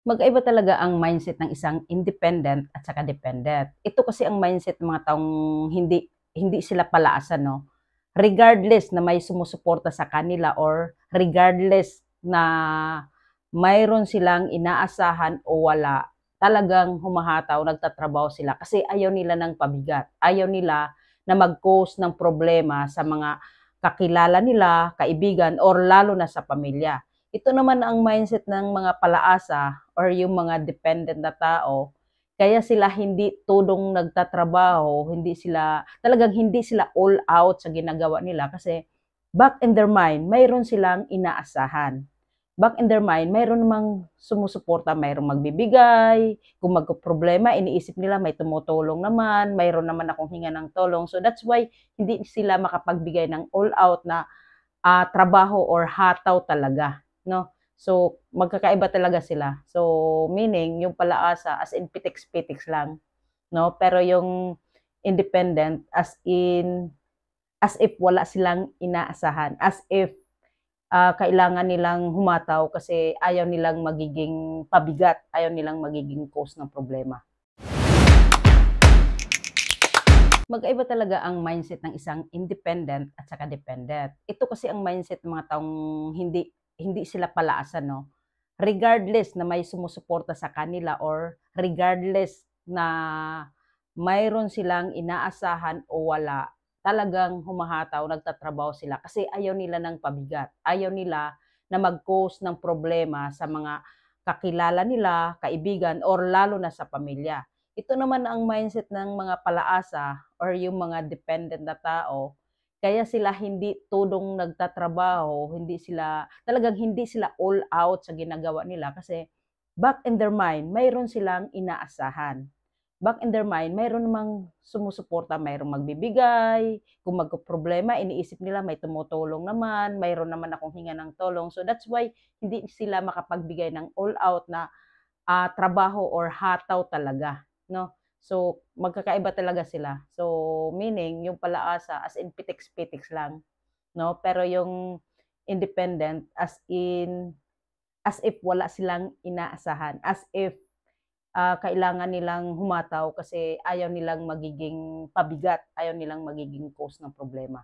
Magkaiba talaga ang mindset ng isang independent at saka dependent. Ito kasi ang mindset ng mga taong hindi hindi sila palaasan 'no. Regardless na may sumusuporta sa kanila or regardless na mayroon silang inaasahan o wala, talagang humahataw, nagtatrabaho sila kasi ayaw nila ng pabigat. Ayaw nila na mag-cause ng problema sa mga kakilala nila, kaibigan or lalo na sa pamilya. Ito naman ang mindset ng mga palaasa or yung mga dependent na tao, kaya sila hindi tudong nagtatrabaho, talagang hindi sila all out sa ginagawa nila kasi back in their mind, mayroon silang inaasahan. Back in their mind, mayroon namang sumusuporta, mayroong magbibigay, kung magkaproblema, iniisip nila may tumutulong naman, mayroon naman akong hinga ng tulong. So that's why hindi sila makapagbigay ng all out na trabaho or hataw talaga, no? So, magkakaiba talaga sila. So, meaning, yung palaasa as in pitiks-pitiks lang, no? Pero yung independent as if wala silang inaasahan, as if kailangan nilang humataw kasi ayaw nilang magiging pabigat, ayaw nilang magiging cause ng problema. Magkaiba talaga ang mindset ng isang independent at saka dependent. Ito kasi ang mindset ng mga taong hindi hindi sila palaasan 'no. Regardless na may sumusuporta sa kanila or regardless na mayroon silang inaasahan o wala, talagang humahataw, nagtatrabaho sila kasi ayaw nila ng pabigat. Ayaw nila na mag-cause ng problema sa mga kakilala nila, kaibigan or lalo na sa pamilya. Ito naman ang mindset ng mga palaasa or yung mga dependent na tao, kaya sila hindi tudong nagtatrabaho, talagang hindi sila all out sa ginagawa nila kasi back in their mind, mayroon silang inaasahan. Back in their mind, mayroon namang sumusuporta, mayroong magbibigay, kung magkaproblema, iniisip nila may tumutulong naman, mayroon naman akong hinga ng tulong. So that's why hindi sila makapagbigay ng all out na trabaho or hataw talaga, no? So, magkakaiba talaga sila. So, meaning yung palaasa as in pitiks-pitiks lang, no? Pero yung independent as if wala silang inaasahan, as if kailangan nilang humataw kasi ayaw nilang magiging pabigat, ayaw nilang magiging cause ng problema.